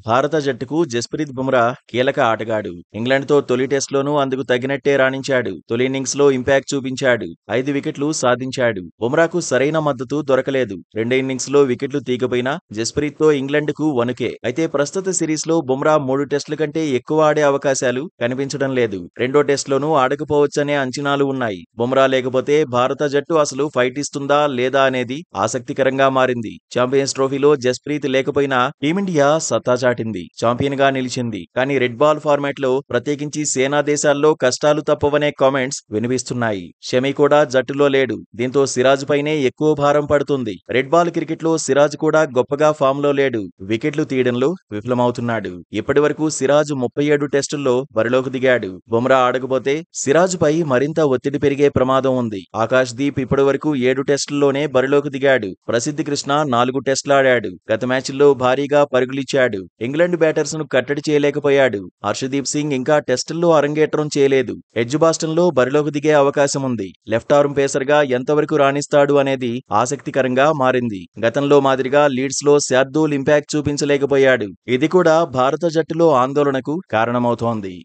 భారత జట్టుకు జస్ప్రీత్ బుమ్రా కీలక ఆటగాడు. ఇంగ్లాండ్తో తొలి టెస్టులోనూ అందుకు తగినట్టే రాణించాడు. తొలి ఇన్నింగ్స్లో ఇంపాక్ట్ చూపించాడు. 5 వికెట్లు సాధించాడు. బుమ్రాకు సరైన మద్దతు దొరకలేదు. రెండో ఇన్నింగ్స్లో వికెట్లు తీగపోయినా జస్ప్రీత్తో ఇంగ్లాండ్కు వణుకే. అయితే ప్రస్తుత సిరీస్లో బుమ్రా 3 టెస్టుల కంటే ఎక్కువ ఆడే అవకాశాలు కనిపించడం లేదు. రెండో టెస్టులోనూ ఆడకపోవచ్చనే అంచనాలు ఉన్నాయి. బుమ్రా లేకపోతే భారత జట్టు అసలు ఫైట్ ఇస్తుందా లేదా అనేది ఆసక్తికరంగా మారింది. ఛాంపియన్స్ ట్రోఫీలో జస్ప్రీత్ లేకపోయినా టీమిండియా సత్తా చాటింది. ఛాంపియన్ గా నిలిచింది. కానీ రెడ్ బాల్ ఫార్మాట్ లో ప్రత్యేకించి సేనా దేశాల్లో కష్టాలు తప్పవనే కామెంట్స్ వినిపిస్తున్నాయి. షమి కూడా జట్టులో లేడు. దీంతో సిరాజ్ పైనే ఎక్కువ భారం పడుతుంది. రెడ్ బాల్ క్రికెట్ లో సిరాజ్ కూడా గొప్పగా ఫామ్ లో లేడు. వికెట్లు తీయడంలో విఫలమవుతున్నాడు. ఇప్పటి వరకు సిరాజ్ 37 టెస్టుల్లో బరిలోకి దిగాడు. బుమ్రా ఆడకపోతే సిరాజ్ పై మరింత ఒత్తిడి పెరిగే ప్రమాదం ఉంది. ఆకాష్ దీప్ ఇప్పటి వరకు 7 టెస్టుల్లోనే బరిలోకి దిగాడు. ప్రసిద్ధి కృష్ణ 4 టెస్టులాడాడు. గత మ్యాచ్ల్లో భారీగా పరుగులిచ్చాడు. ఇంగ్లాండ్ బ్యాటర్స్ ను కట్టడి చేయలేకపోయాడు. హర్షదీప్ సింగ్ ఇంకా టెస్టుల్లో అరంగేట్రం చేయలేదు. ఎడ్జ్ బాస్టన్ లో బరిలోకి దిగే అవకాశం ఉంది. లెఫ్ట్ ఆర్మ్ పేసర్ గా ఎంతవరకు రాణిస్తాడు అనేది ఆసక్తికరంగా మారింది. గతంలో మాదిరిగా లీడ్స్ లో శార్దూల్ ఇంపాక్ట్ చూపించలేకపోయాడు. ఇది కూడా భారత జట్టులో ఆందోళనకు కారణమవుతోంది.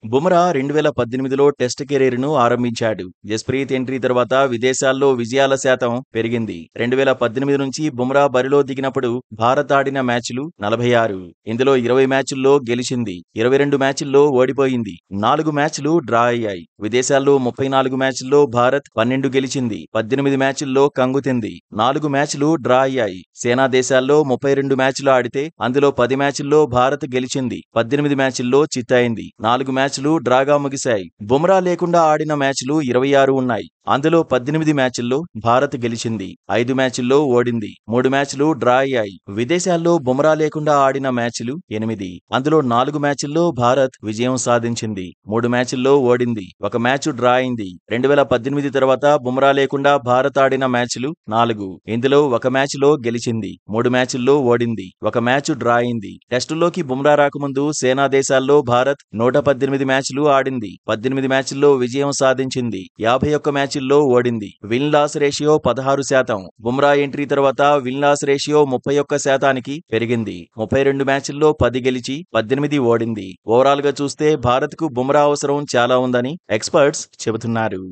బుమ్రా 2018లో టెస్ట్ కెరీర్ను ఆరంభించాడు. జస్ప్రీత్ ఎంట్రీ తర్వాత విదేశాల్లో విజయాల శాతం పెరిగింది. 2018 నుంచి బుమ్రా బరిలో దిగినప్పుడు భారత్ ఆడిన మ్యాచ్లు 46. ఇందులో 20 మ్యాచ్ల్లో గెలిచింది. 22 మ్యాచ్ల్లో ఓడిపోయింది. 4 మ్యాచ్లు డ్రా అయ్యాయి. విదేశాల్లో 34 మ్యాచ్ల్లో భారత్ 12 గెలిచింది. 18 మ్యాచ్ల్లో కంగుతింది. 4 మ్యాచ్లు డ్రా అయ్యాయి. సేనా దేశాల్లో 32 మ్యాచ్లు ఆడితే అందులో 10 మ్యాచ్ల్లో భారత్ గెలిచింది. 18 మ్యాచ్ల్లో చిత్తయింది. 4 మ్యాచ్లు డ్రాగా ముగిశాయి. బుమ్రా లేకుండా ఆడిన మ్యాచ్లు 26 ఉన్నాయి. అందులో 18 మ్యాచ్ల్లో భారత్ గెలిచింది. 5 మ్యాచ్ల్లో ఓడింది. 3 మ్యాచ్లు డ్రా అయ్యాయి. విదేశాల్లో బుమ్రా లేకుండా ఆడిన మ్యాచ్లు 8. అందులో 4 మ్యాచ్ల్లో భారత్ విజయం సాధించింది. 3 మ్యాచ్ల్లో ఓడింది. 1 మ్యాచ్ డ్రా అయింది. 2018 తర్వాత బుమ్రా లేకుండా భారత్ ఆడిన మ్యాచ్లు 4. ఇందులో 1 మ్యాచ్లో గెలిచింది. 3 మ్యాచ్ల్లో ఓడింది. 1 మ్యాచ్ డ్రా అయింది. టెస్టుల్లోకి బుమ్రా రాకముందు సేనా దేశాల్లో భారత్ 118 మ్యాచ్లు ఆడింది. 18 మ్యాచ్ల్లో విజయం సాధించింది. 51 మ్యాచ్ల్లో ఓడింది. Win loss ratio 16%. Bumrah entry తర్వాత విన్ లాస్ రేషియో 31%కి పెరిగింది. 32 మ్యాచ్ల్లో 10 గెలిచి 18 ఓడింది. ఓవరాల్ గా చూస్తే భారత్ కు బుమ్రా అవసరం చాలా ఉందని ఎక్స్పర్ట్స్ చెబుతున్నారు.